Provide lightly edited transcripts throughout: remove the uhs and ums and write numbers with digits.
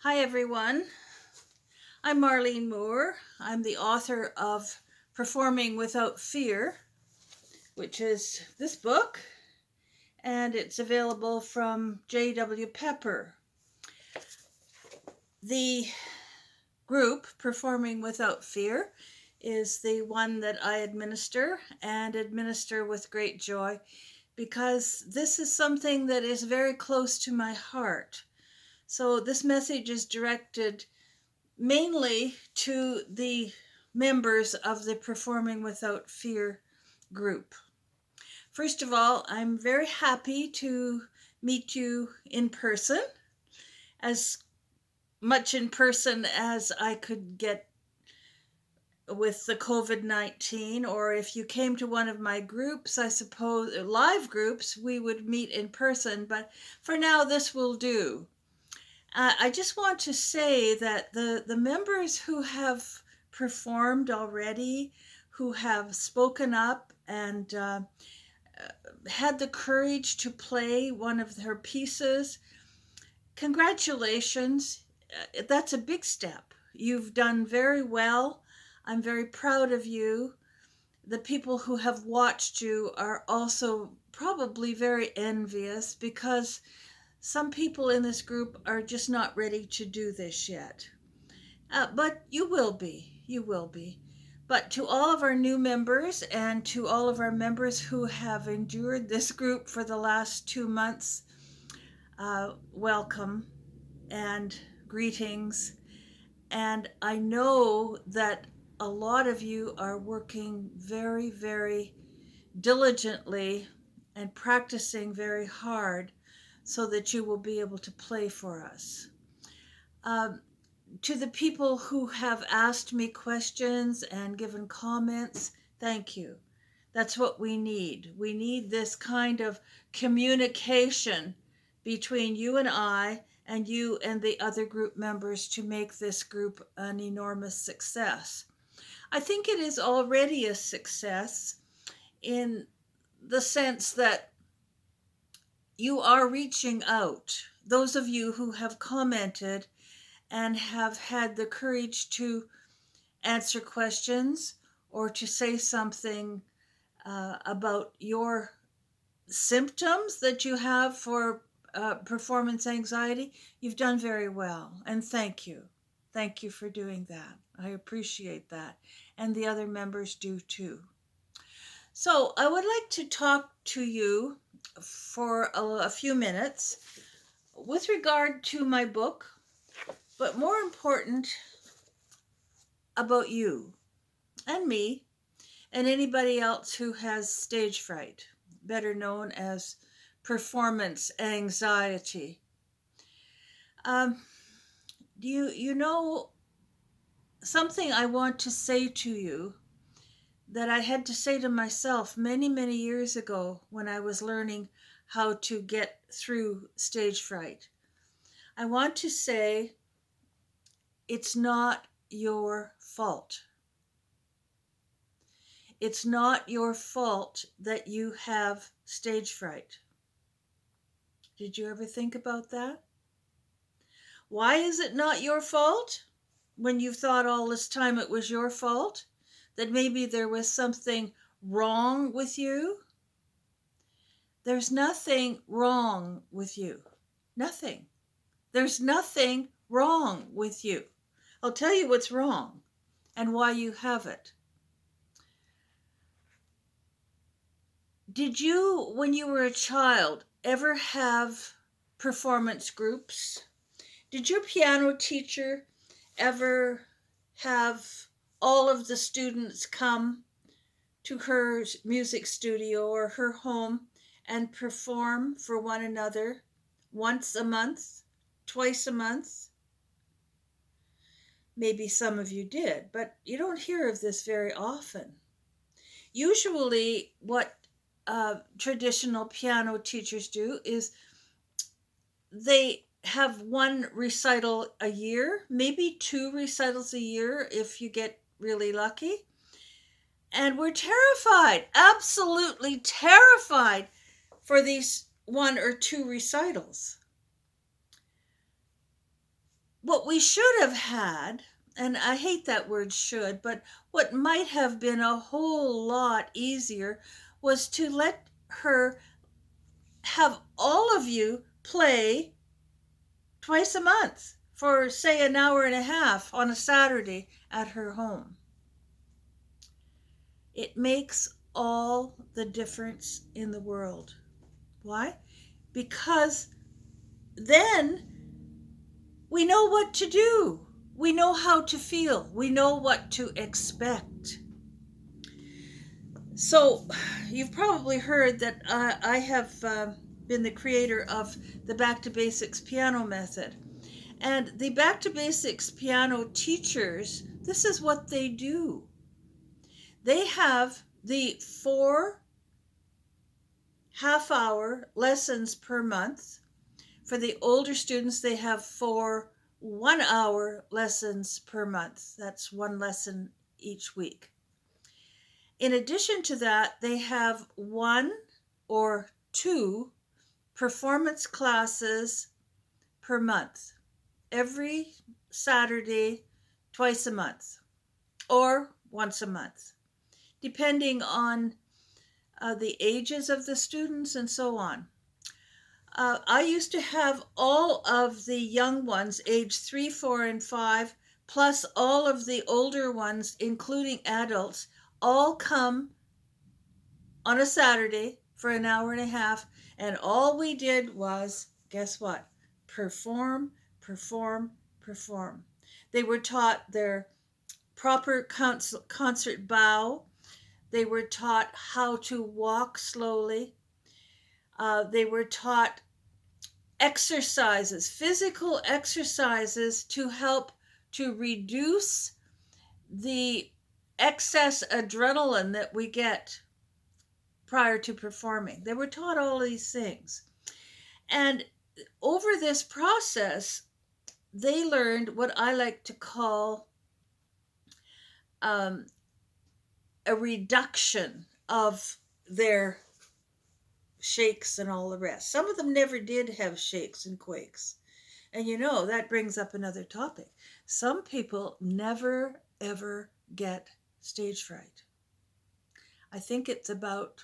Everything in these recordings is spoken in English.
Hi, everyone. I'm Marlene Moore. I'm the author of Performing Without Fear, which is this book, and it's available from J.W. Pepper. The group, Performing Without Fear, is the one that I administer and administer with great joy because this is something that is very close to my heart. So, this message is directed mainly to the members of the Performing Without Fear group. First of all, I'm very happy to meet you in person, as much in person as I could get with the COVID-19, or if you came to one of my groups, I suppose, live groups, we would meet in person, but for now, this will do. I just want to say that the members who have performed already, who have spoken up and had the courage to play one of their pieces, congratulations. That's a big step. You've done very well. I'm very proud of you. The people who have watched you are also probably very envious because some people in this group are just not ready to do this yet. But you will be. You will be. But to all of our new members and to all of our members who have endured this group for the last 2 months, welcome and greetings. And I know that a lot of you are working very, very diligently and practicing very hard so that you will be able to play for us. To the people who have asked me questions and given comments, thank you. That's what we need. We need this kind of communication between you and you and the other group members to make this group an enormous success. I think it is already a success in the sense that you are reaching out. Those of you who have commented and have had the courage to answer questions or to say something about your symptoms that you have for performance anxiety, you've done very well. And thank you. Thank you for doing that. I appreciate that. And the other members do too. So I would like to talk to you for a few minutes with regard to my book, but more important, about you and me and anybody else who has stage fright, better known as performance anxiety. Um, you know something I want to say to you that I had to say to myself many, many years ago when I was learning how to get through stage fright. I want to say it's not your fault. It's not your fault that you have stage fright. Did you ever think about that? Why is it not your fault when you've thought all this time it was your fault? That maybe there was something wrong with you? There's nothing wrong with you. Nothing. There's nothing wrong with you. I'll tell you what's wrong and why you have it. Did you, when you were a child, ever have performance groups? Did your piano teacher ever have all of the students come to her music studio or her home and perform for one another once a month, twice a month? Maybe some of you did, but you don't hear of this very often. Usually, what traditional piano teachers do is they have one recital a year, maybe two recitals a year if you get really lucky. And we're terrified, absolutely terrified for these one or two recitals. what we should have had, and I hate that word should, but what might have been a whole lot easier was to let her have all of you play twice a month for, say, an hour and a half on a Saturday at her home. It makes all the difference in the world. Why? Because then we know what to do. We know how to feel. We know what to expect. So, you've probably heard that I have been the creator of the Back to Basics piano method. And the Back to Basics piano teachers, this is what they do. They have the 4 half-hour lessons per month. For the older students, they have 4 1-hour lessons per month. That's one lesson each week. In addition to that, they have 1 or 2 performance classes per month, every Saturday, twice a month, or once a month, depending on the ages of the students and so on. I used to have all of the young ones, age 3, 4, and 5, plus all of the older ones, including adults, all come on a Saturday for an hour and a half. And all we did was, guess what? Perform, perform, perform. They were taught their proper concert bow. They were taught how to walk slowly. They were taught exercises, physical exercises to help to reduce the excess adrenaline that we get prior to performing. They were taught all these things. And over this process, they learned what I like to call a reduction of their shakes and all the rest. Some of them never did have shakes and quakes. And that brings up another topic. Some people never, ever get stage fright. I think it's about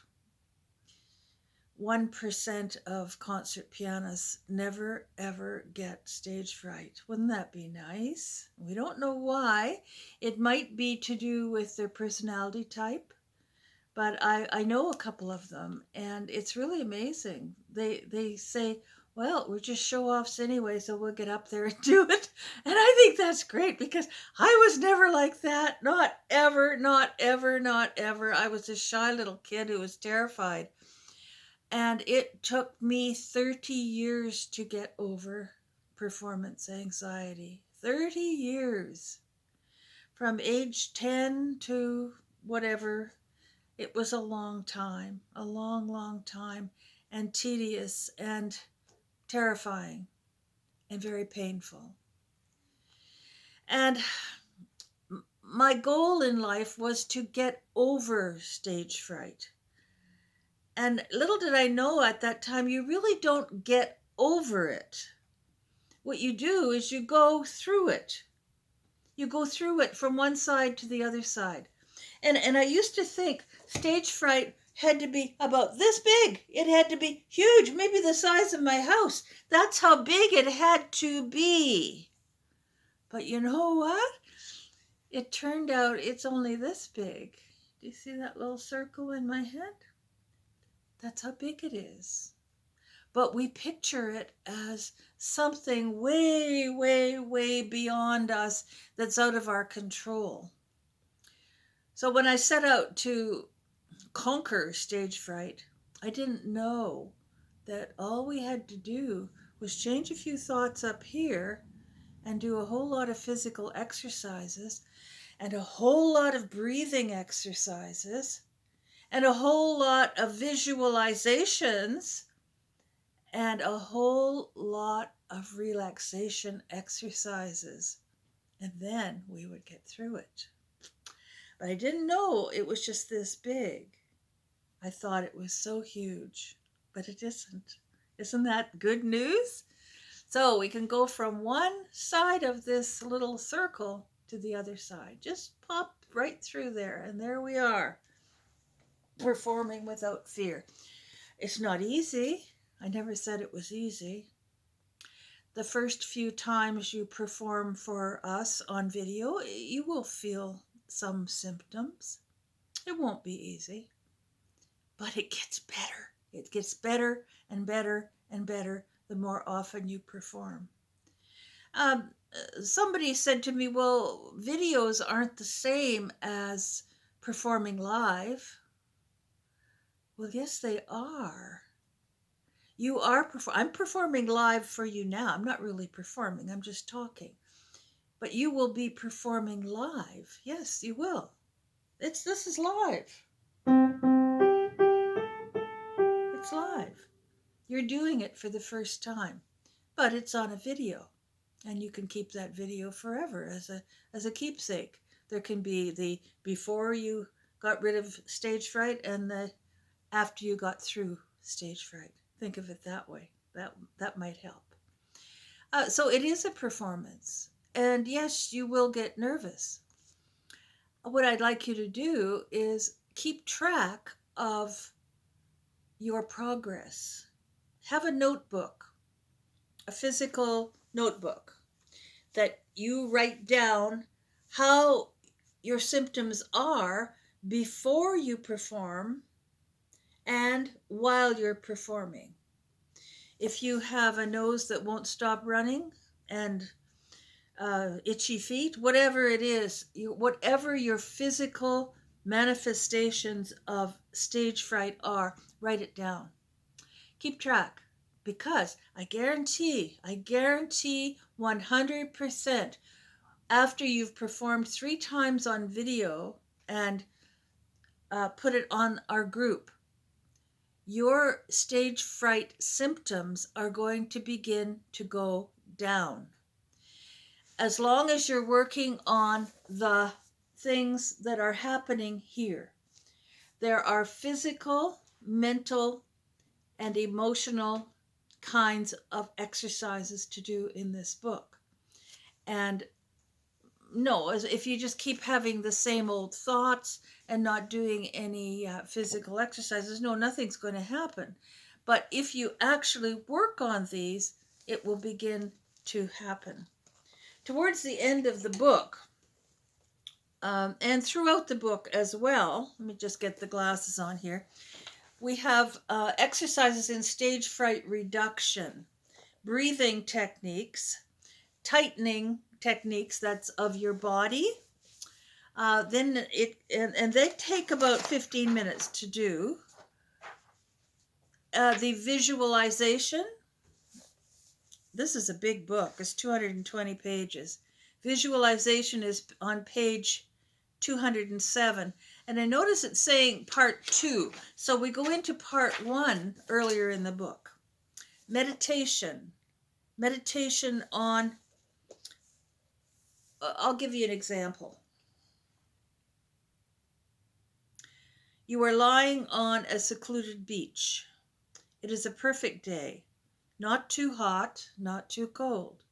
1% of concert pianists never, ever get stage fright. Wouldn't that be nice? We don't know why. It might be to do with their personality type. But I know a couple of them, and it's really amazing. They say, well, we're just show-offs anyway, so we'll get up there and do it. And I think that's great because I was never like that. Not ever, not ever, not ever. I was a shy little kid who was terrified. And it took me 30 years to get over performance anxiety. 30 years. From age 10 to whatever. It was a long time, a long, long time, and tedious and terrifying and very painful. And my goal in life was to get over stage fright. And little did I know at that time, you really don't get over it. What you do is you go through it. You go through it from one side to the other side. And I used to think stage fright had to be about this big. It had to be huge, maybe the size of my house. That's how big it had to be. But you know what? It turned out it's only this big. Do you see that little circle in my head? That's how big it is. But we picture it as something way, way, way beyond us that's out of our control. So when I set out to conquer stage fright, I didn't know that all we had to do was change a few thoughts up here and do a whole lot of physical exercises and a whole lot of breathing exercises and a whole lot of visualizations and a whole lot of relaxation exercises. And then we would get through it. But I didn't know it was just this big. I thought it was so huge, but it isn't. Isn't that good news? So we can go from one side of this little circle to the other side. Just pop right through there, and there we are, performing without fear. It's not easy. I never said it was easy. The first few times you perform for us on video, you will feel some symptoms. It won't be easy, but it gets better. It gets better and better and better the more often you perform. Somebody said to me, well, videos aren't the same as performing live. Well, yes, they are. You are I'm performing live for you now. I'm not really performing, I'm just talking. But you will be performing live. Yes, you will. This is live. It's live. You're doing it for the first time, but it's on a video, and you can keep that video forever as a keepsake. There can be the before you got rid of stage fright and the after you got through stage fright. Think of it that way. That might help. So it is a performance, and yes, you will get nervous. What I'd like you to do is keep track of your progress. Have a notebook, a physical notebook that you write down how your symptoms are before you perform and while you're performing. If you have a nose that won't stop running and itchy feet, whatever it is, whatever your physical manifestations of stage fright are, write it down. Keep track, because I guarantee 100% after you've performed 3 times on video and put it on our group, your stage fright symptoms are going to begin to go down. As long as you're working on the things that are happening here, there are physical, mental, and emotional kinds of exercises to do in this book. And no, if you just keep having the same old thoughts and not doing any physical exercises, no, nothing's going to happen. But if you actually work on these, it will begin to happen. Towards the end of the book, and throughout the book as well, let me just get the glasses on here, we have exercises in stage fright reduction, breathing techniques, tightening techniques that's of your body. Then they take about 15 minutes to do. The visualization. This is a big book. It's 220 pages. Visualization is on page 207. And I notice it's saying part 2. So we go into part 1 earlier in the book. Meditation. Meditation on, I'll give you an example. You are lying on a secluded beach. It is a perfect day. Not too hot, not too cold.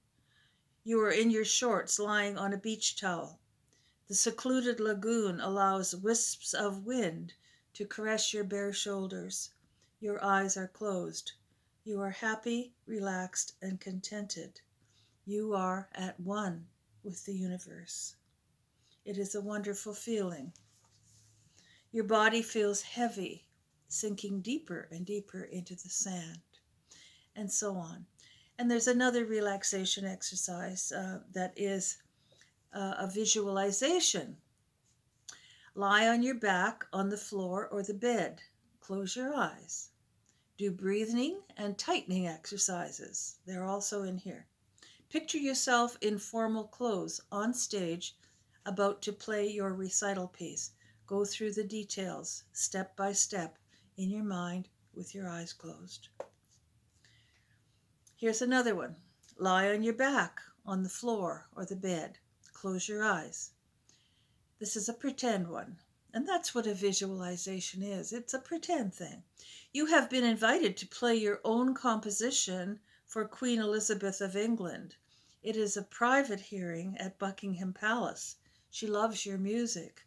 You are in your shorts lying on a beach towel. The secluded lagoon allows wisps of wind to caress your bare shoulders. Your eyes are closed. You are happy, relaxed, and contented. You are at one with the universe. It is a wonderful feeling. Your body feels heavy, sinking deeper and deeper into the sand, and so on. And there's another relaxation exercise that is a visualization. Lie on your back on the floor or the bed. Close your eyes. Do breathing and tightening exercises. They're also in here. Picture yourself in formal clothes on stage about to play your recital piece. Go through the details step by step in your mind with your eyes closed. Here's another one. Lie on your back on the floor or the bed. Close your eyes. This is a pretend one, and that's what a visualization is. It's a pretend thing. You have been invited to play your own composition for Queen Elizabeth of England. It is a private hearing at Buckingham Palace. She loves your music.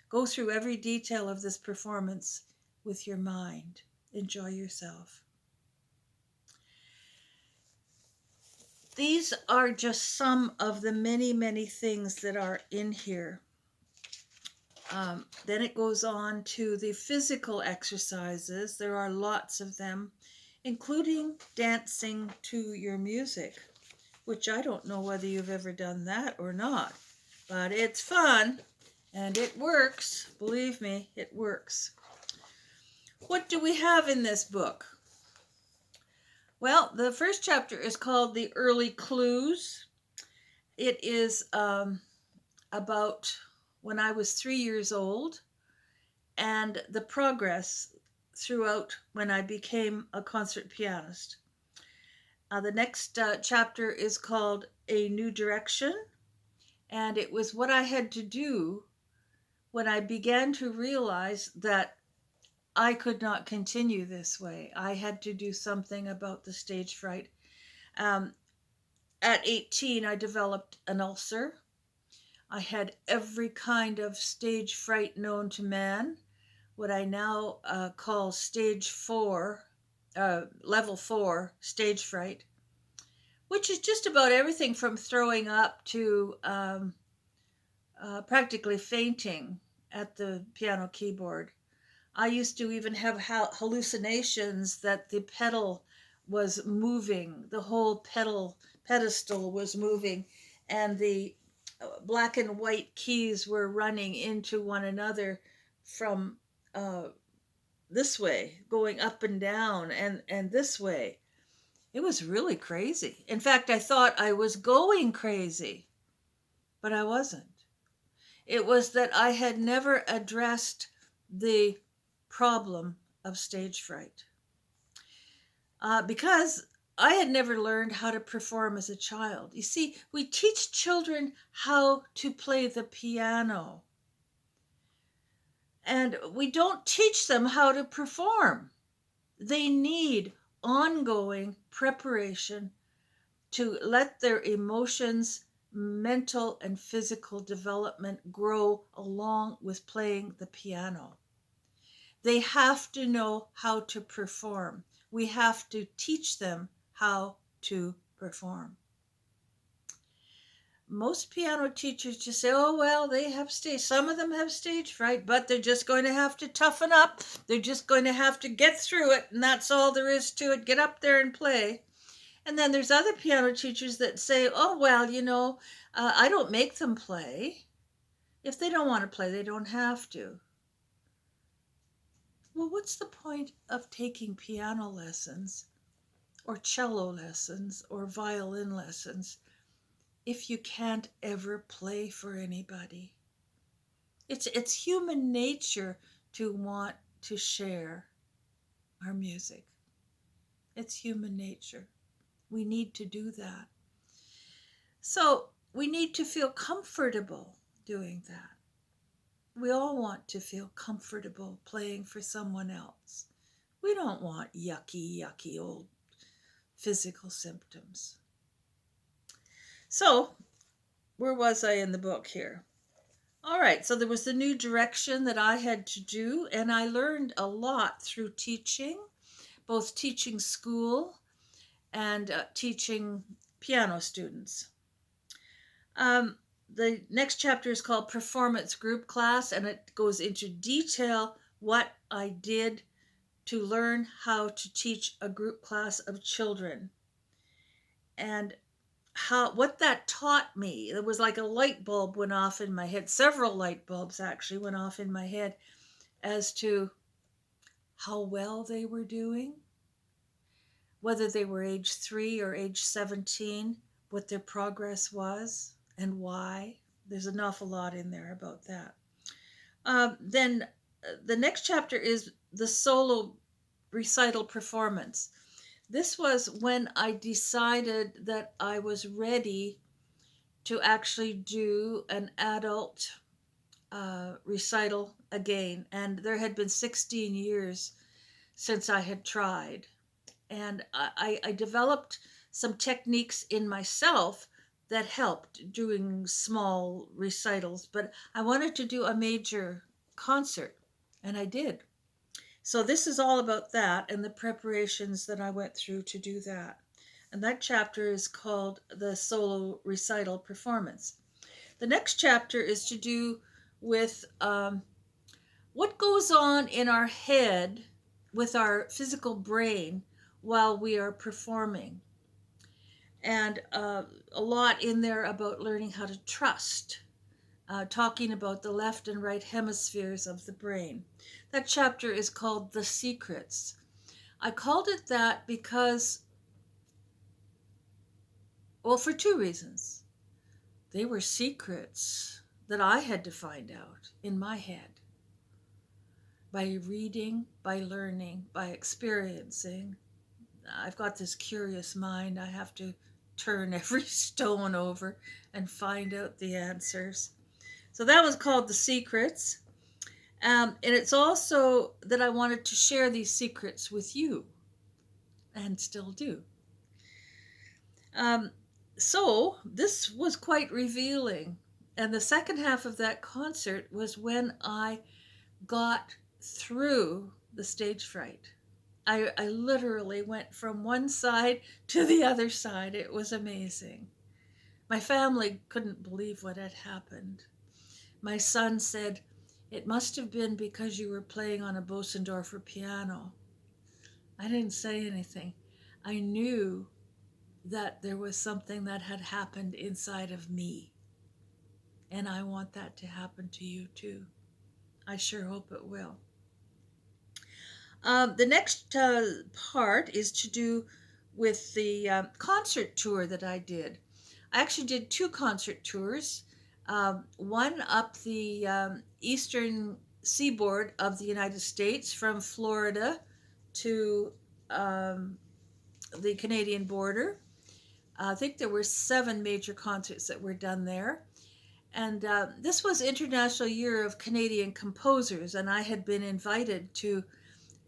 Go through every detail of this performance with your mind. Enjoy yourself. These are just some of the many, many things that are in here. Then it goes on to the physical exercises. There are lots of them, including dancing to your music, which I don't know whether you've ever done that or not, but it's fun and it works. Believe me, it works. What do we have in this book? Well, the first chapter is called The Early Clues. It is about when I was 3 years old and the progress throughout when I became a concert pianist. The next chapter is called A New Direction, and it was what I had to do when I began to realize that I could not continue this way. I had to do something about the stage fright. At 18, I developed an ulcer. I had every kind of stage fright known to man, what I now call stage 4, level 4 stage fright, which is just about everything from throwing up to practically fainting at the piano keyboard. I used to even have hallucinations that the pedal was moving, the whole pedestal was moving, and the black and white keys were running into one another from this way, going up and down, and this way. It was really crazy. In fact, I thought I was going crazy, but I wasn't. It was that I had never addressed the problem of stage fright. Because I had never learned how to perform as a child. You see, we teach children how to play the piano, and we don't teach them how to perform. They need ongoing preparation to let their emotions, mental and physical development grow along with playing the piano. They have to know how to perform. We have to teach them how to perform. Most piano teachers just say, oh, well, they have stage. Some of them have stage fright, but they're just going to have to toughen up. They're just going to have to get through it, and that's all there is to it. Get up there and play. And then there's other piano teachers that say, oh, well, I don't make them play. If they don't want to play, they don't have to. Well, what's the point of taking piano lessons or cello lessons or violin lessons if you can't ever play for anybody? It's human nature to want to share our music. It's human nature. We need to do that. So we need to feel comfortable doing that. We all want to feel comfortable playing for someone else. We don't want yucky old physical symptoms. So, where was I in the book here? All right, so there was the new direction that I had to do, and I learned a lot through teaching, both teaching school and teaching piano students. The next chapter is called Performance Group Class, and it goes into detail what I did to learn how to teach a group class of children and what that taught me. It was like a light bulb went off in my head. Several light bulbs actually went off in my head as to how well they were doing, whether they were age 3 or age 17, what their progress was and why. There's an awful lot in there about that. Then the next chapter is the solo recital performance. This was when I decided that I was ready to actually do an adult recital again. And there had been 16 years since I had tried. And I developed some techniques in myself that helped doing small recitals, but I wanted to do a major concert, and I did. So this is all about that and the preparations that I went through to do that. And that chapter is called the solo recital performance. The next chapter is to do with what goes on in our head with our physical brain while we are performing. And a lot in there about learning how to trust, talking about the left and right hemispheres of the brain. That chapter is called The Secrets. I called it that because, well, for two reasons. They were secrets that I had to find out in my head by reading, by learning, by experiencing. I've got this curious mind. I have to turn every stone over and find out the answers. So that was called The Secrets. And it's also that I wanted to share these secrets with you, and still do. So this was quite revealing. And the second half of that concert was when I got through the stage fright. I literally went from one side to the other side. It was amazing. My family couldn't believe what had happened. My son said, "It must have been because you were playing on a Bosendorfer piano." I didn't say anything. I knew that there was something that had happened inside of me. And I want that to happen to you too. I sure hope it will. The next part is to do with the concert tour that I did. I actually did two concert tours, one up the eastern seaboard of the United States from Florida to the Canadian border. I think there were 7 major concerts that were done there. And this was International Year of Canadian Composers, and I had been invited to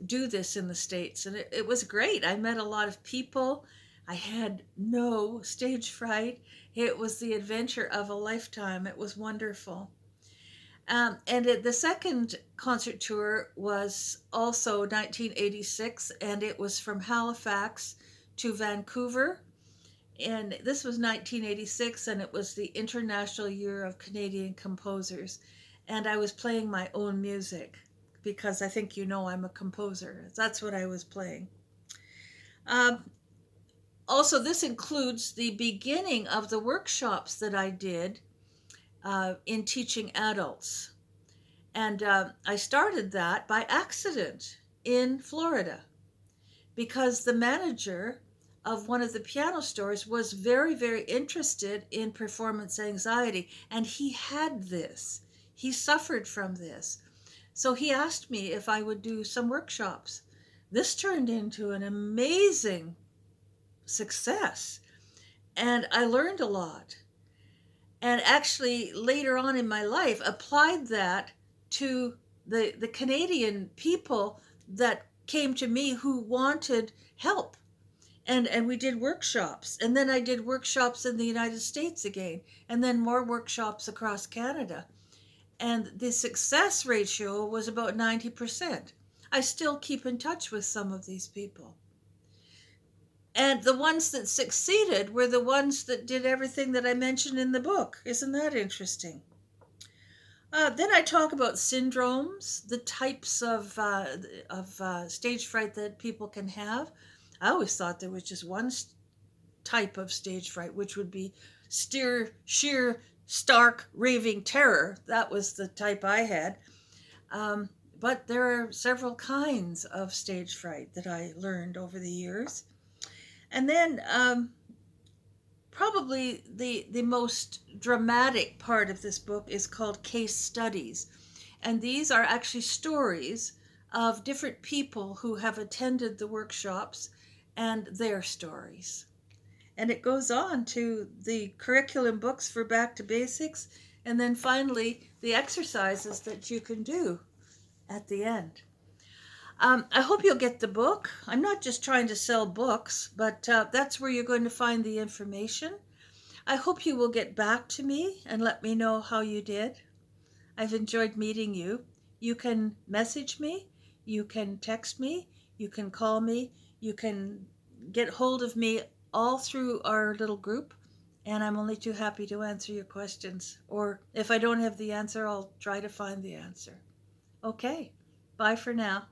do this in the States, and it was great. I met a lot of people. I had no stage fright. It was the adventure of a lifetime. It was wonderful. The second concert tour was also 1986, and it was from Halifax to Vancouver. And this was 1986, and it was the International Year of Canadian Composers. And I was playing my own music because I think you know I'm a composer. That's what I was playing. Also, this includes the beginning of the workshops that I did in teaching adults. And I started that by accident in Florida because the manager of one of the piano stores was very, very interested in performance anxiety. And he had this. He suffered from this. So he asked me if I would do some workshops. This turned into an amazing success. And I learned a lot. And actually, later on in my life, applied that to the Canadian people that came to me who wanted help. And we did workshops. And then I did workshops in the United States again. And then more workshops across Canada. And the success ratio was about 90%. I still keep in touch with some of these people. And the ones that succeeded were the ones that did everything that I mentioned in the book. Isn't that interesting? Then I talk about syndromes, the types of stage fright that people can have. I always thought there was just one type of stage fright, which would be sheer, stark, raving terror. That was the type I had. But there are several kinds of stage fright that I learned over the years. And then probably the most dramatic part of this book is called Case Studies. And these are actually stories of different people who have attended the workshops and their stories. And it goes on to the curriculum books for Back to Basics, and then finally the exercises that you can do at the end. I hope you'll get the book. I'm not just trying to sell books, but that's where you're going to find the information. I hope you will get back to me and let me know how you did. I've enjoyed meeting you. You can message me, you can text me, you can call me, you can get hold of me all through our little group, and I'm only too happy to answer your questions. Or if I don't have the answer, I'll try to find the answer. Okay, bye for now.